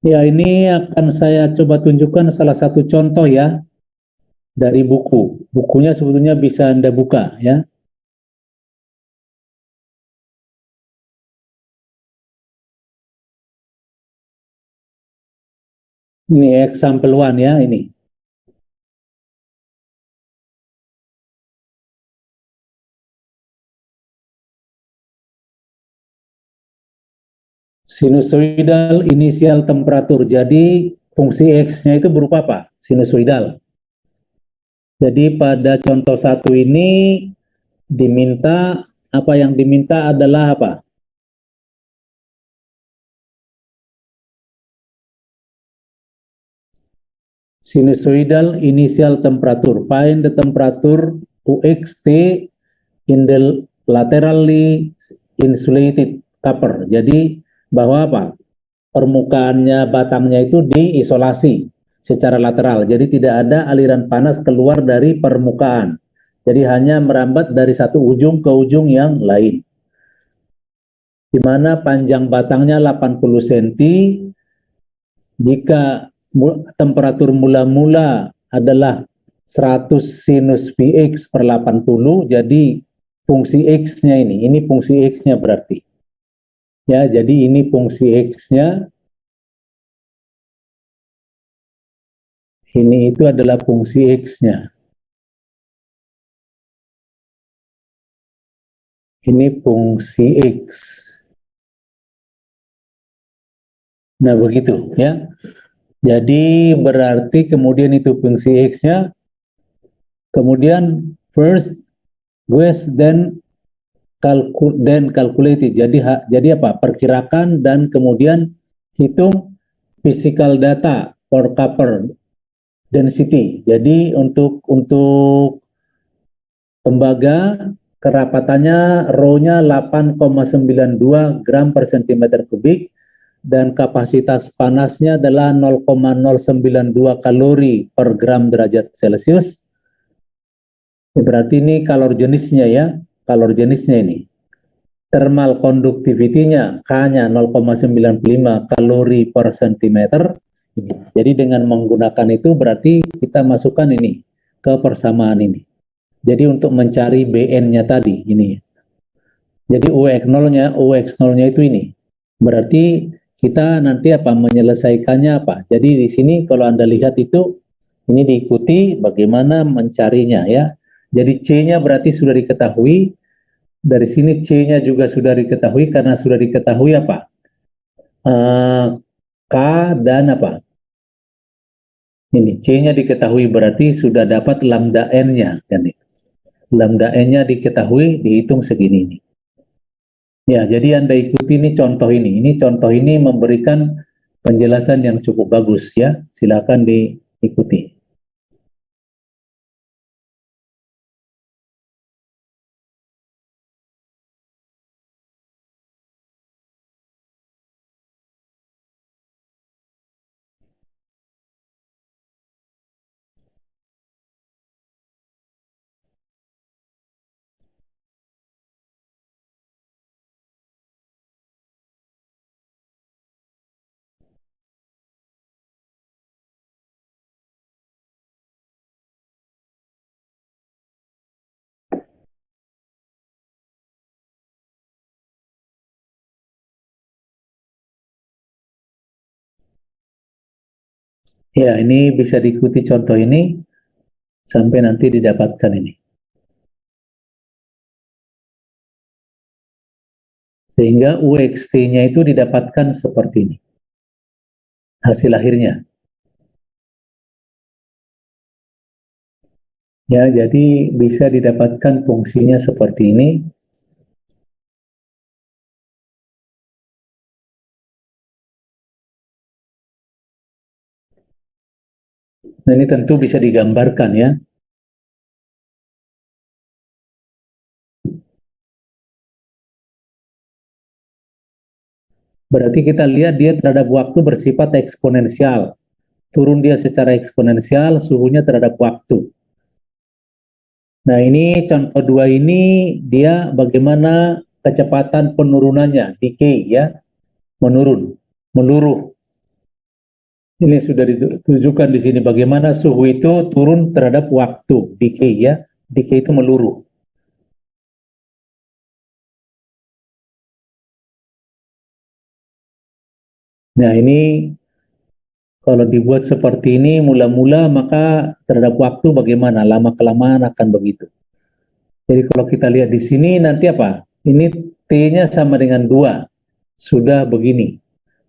Ya, ini akan saya coba tunjukkan salah satu contoh ya dari buku. Bukunya sebetulnya bisa Anda buka ya. Ini example one ya ini. Sinusoidal inisial temperatur. Jadi fungsi X-nya itu berupa apa? Sinusoidal. Jadi pada contoh satu ini diminta, apa yang diminta adalah apa? Sinusoidal initial temperature. Find the temperature UXT in the laterally insulated copper. Jadi bahwa apa? Permukaannya batangnya itu diisolasi secara lateral. Jadi tidak ada aliran panas keluar dari permukaan. Jadi hanya merambat dari satu ujung ke ujung yang lain. Di mana panjang batangnya 80 cm. Jika temperatur mula-mula adalah 100 sinus Px per 80, jadi fungsi X-nya ini fungsi X-nya berarti. Ya, jadi ini fungsi X-nya, ini itu adalah fungsi X-nya. Ini fungsi X. Nah, begitu ya. Jadi berarti kemudian itu fungsi X-nya, kemudian first, West, then calculated. Jadi apa? Perkirakan dan kemudian hitung physical data for copper density. Jadi untuk tembaga kerapatannya rho-nya 8,92 gram per centimeter kubik dan kapasitas panasnya adalah 0,092 kalori per gram derajat Celcius. Berarti ini kalor jenisnya ya, kalor jenisnya ini. Thermal conductivity-nya K-nya 0,95 kalori per centimeter. Jadi dengan menggunakan itu berarti kita masukkan ini ke persamaan ini. Jadi untuk mencari BN-nya tadi ini. Jadi UX0-nya itu ini. Berarti kita nanti apa menyelesaikannya apa? Jadi di sini kalau Anda lihat itu ini diikuti bagaimana mencarinya ya. Jadi C-nya berarti sudah diketahui. Dari sini C-nya juga sudah diketahui karena sudah diketahui apa? K dan apa? Ini C-nya diketahui berarti sudah dapat lambda N-nya kan? Lambda N-nya diketahui dihitung segini nih. Ya, jadi Anda ikuti ini contoh ini. Ini contoh ini memberikan penjelasan yang cukup bagus ya. Silakan diikuti. Ya, ini bisa diikuti contoh ini sampai nanti didapatkan ini. Sehingga UXT-nya itu didapatkan seperti ini. Hasil akhirnya. Ya, jadi bisa didapatkan fungsinya seperti ini. Nah, ini tentu bisa digambarkan ya. Berarti kita lihat dia terhadap waktu bersifat eksponensial. Turun dia secara eksponensial, suhunya terhadap waktu. Nah, ini contoh dua ini dia bagaimana kecepatan penurunannya, decay ya, menurun, meluruh. Ini sudah ditunjukkan di sini bagaimana suhu itu turun terhadap waktu, decay ya. Decay itu meluruh. Nah, ini kalau dibuat seperti ini mula-mula maka terhadap waktu bagaimana? Lama-kelamaan akan begitu. Jadi kalau kita lihat di sini nanti apa? Ini T-nya sama dengan 2. Sudah begini.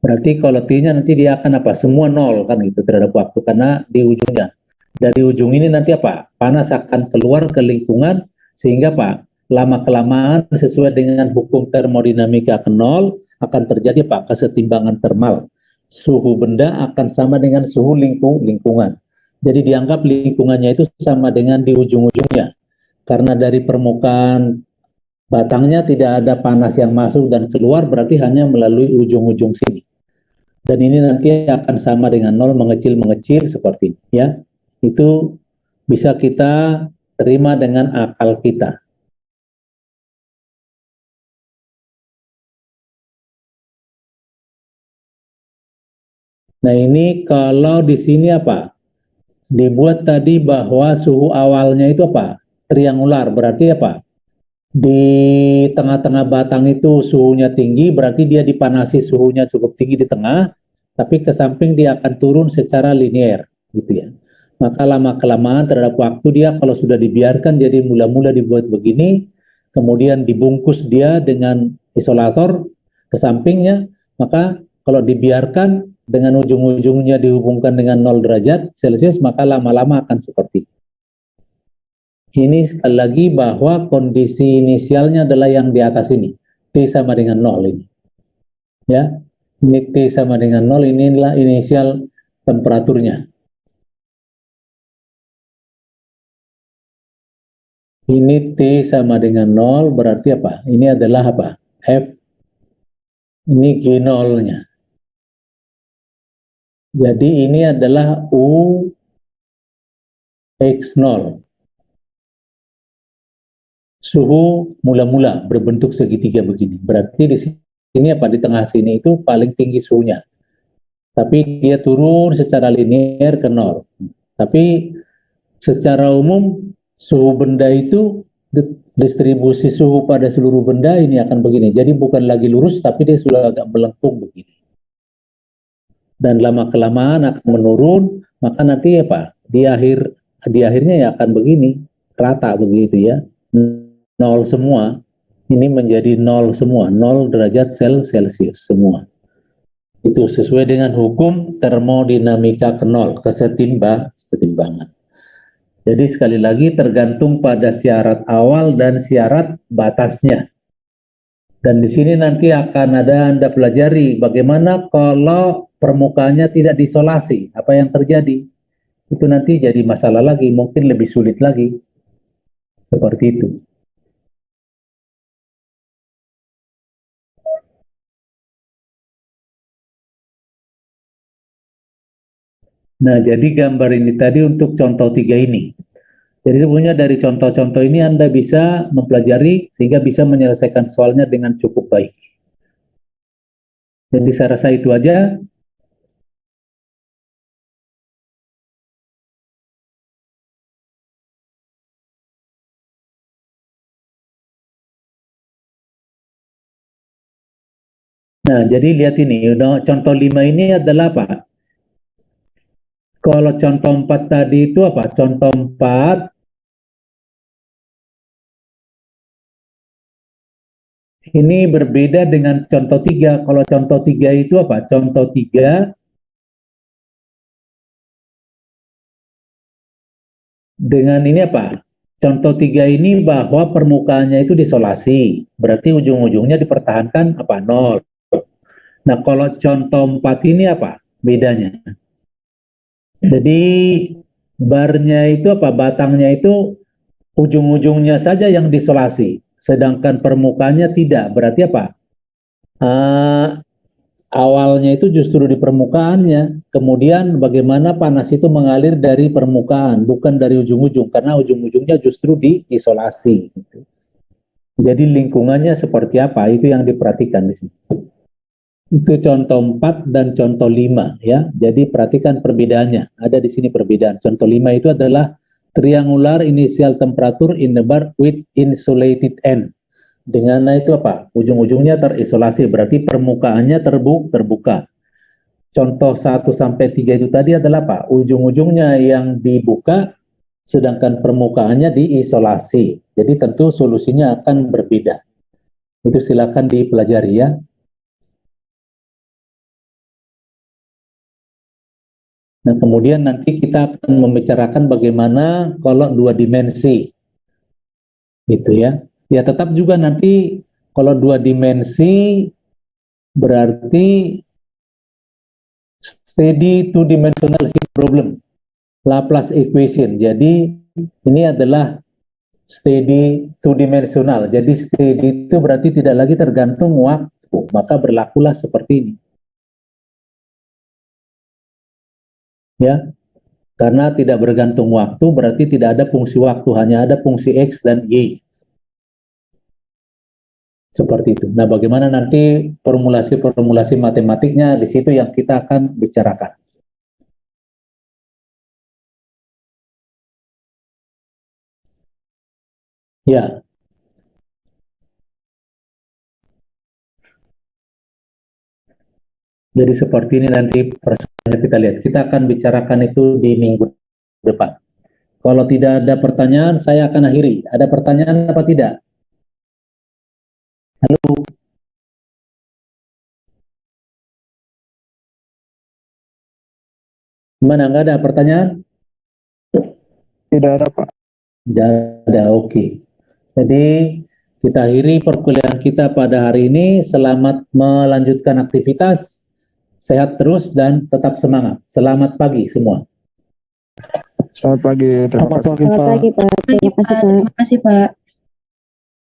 Berarti kalau T-nya nanti dia akan apa? Semua nol kan gitu terhadap waktu karena di ujungnya. Dari ujung ini nanti apa? Panas akan keluar ke lingkungan sehingga apa? Lama-kelamaan sesuai dengan hukum termodinamika ke nol akan terjadi apa? Kesetimbangan termal. Suhu benda akan sama dengan suhu lingkungan. Jadi dianggap lingkungannya itu sama dengan di ujung-ujungnya. Karena dari permukaan batangnya tidak ada panas yang masuk dan keluar, berarti hanya melalui ujung-ujung sini. Dan ini nanti akan sama dengan nol, mengecil-mengecil seperti ini ya. Itu bisa kita terima dengan akal kita. Nah, ini kalau di sini apa? Dibuat tadi bahwa suhu awalnya itu apa? Triangular, berarti apa? Di tengah-tengah batang itu suhunya tinggi, berarti dia dipanasi suhunya cukup tinggi di tengah, tapi ke samping dia akan turun secara linier, gitu ya. Maka lama-kelamaan terhadap waktu dia kalau sudah dibiarkan jadi mula-mula dibuat begini, kemudian dibungkus dia dengan isolator ke sampingnya, maka kalau dibiarkan dengan ujung-ujungnya dihubungkan dengan 0 derajat Celcius, maka lama-lama akan seperti itu. Ini sekali lagi bahwa kondisi inisialnya adalah yang di atas ini. T sama dengan 0 ini. Ya, ini T sama dengan 0, inilah inisial temperaturnya. Ini T sama dengan 0 berarti apa? Ini adalah apa? F. Ini G0-nya. Jadi ini adalah U X0. Suhu mula-mula berbentuk segitiga begini. Berarti di sini apa? Di tengah sini itu paling tinggi suhunya. Tapi dia turun secara linear ke 0. Tapi secara umum suhu benda itu distribusi suhu pada seluruh benda ini akan begini. Jadi bukan lagi lurus tapi dia sudah agak melengkung begini. Dan lama-kelamaan akan menurun, maka nanti apa? Di akhirnya ya akan begini, rata begitu ya. Nol semua. Ini menjadi nol semua, 0 derajat Celcius semua. Itu sesuai dengan hukum termodinamika ke nol, kesetimbangan. Jadi sekali lagi tergantung pada syarat awal dan syarat batasnya. Dan di sini nanti akan ada Anda pelajari bagaimana kalau permukaannya tidak diisolasi, apa yang terjadi. Itu nanti jadi masalah lagi, mungkin lebih sulit lagi. Seperti itu. Nah, jadi gambar ini tadi untuk contoh 3 ini. Jadi sebenarnya dari contoh-contoh ini Anda bisa mempelajari sehingga bisa menyelesaikan soalnya dengan cukup baik. Jadi saya rasa itu aja. Nah, jadi lihat ini, contoh 5 ini adalah apa? Kalau contoh 4 tadi itu apa? Contoh 4 ini berbeda dengan contoh 3. Kalau contoh 3 itu apa? Contoh 3 dengan ini apa? Contoh 3 ini bahwa permukaannya itu diisolasi. Berarti ujung-ujungnya dipertahankan apa? 0. Nah, kalau contoh 4 ini apa? Bedanya. Jadi barnya itu apa? Batangnya itu ujung-ujungnya saja yang diisolasi, sedangkan permukaannya tidak. Berarti apa? Uh, Awalnya itu justru di permukaannya, kemudian bagaimana panas itu mengalir dari permukaan, bukan dari ujung-ujung, karena ujung-ujungnya justru diisolasi. Jadi lingkungannya seperti apa? Itu yang diperhatikan di sini. Itu contoh 4 dan contoh 5 ya. Jadi perhatikan perbedaannya. Ada di sini perbedaan. Contoh 5 itu adalah triangular initial temperature in the bar with insulated end. Dengan itu apa? Ujung-ujungnya terisolasi, berarti permukaannya terbuka. Contoh 1 sampai 3 itu tadi adalah apa? Ujung-ujungnya yang dibuka sedangkan permukaannya diisolasi. Jadi tentu solusinya akan berbeda. Itu silakan dipelajari ya. Nah, kemudian nanti kita akan membicarakan bagaimana kalau 2 dimensi. Gitu ya. Ya tetap juga nanti kalau 2 dimensi berarti steady two dimensional heat problem, Laplace equation. Jadi ini adalah steady two dimensional. Jadi steady itu berarti tidak lagi tergantung waktu, maka berlakulah seperti ini. Ya, karena tidak bergantung waktu berarti tidak ada fungsi waktu, hanya ada fungsi X dan Y. Seperti itu. Nah, bagaimana nanti formulasi-formulasi matematiknya di situ yang kita akan bicarakan. Ya. Jadi seperti ini nanti persoalannya kita lihat. Kita akan bicarakan itu di minggu depan. Kalau tidak ada pertanyaan, saya akan akhiri. Ada pertanyaan apa tidak? Halo, gimana? Nggak ada pertanyaan? Tidak ada, Pak. Tidak ada, oke. Jadi kita akhiri perkuliahan kita pada hari ini. Selamat melanjutkan aktivitas. Sehat terus dan tetap semangat. Selamat pagi semua. Selamat pagi, terima kasih. Selamat pagi, Pak. Terima kasih, Pak. Terima kasih, Pak.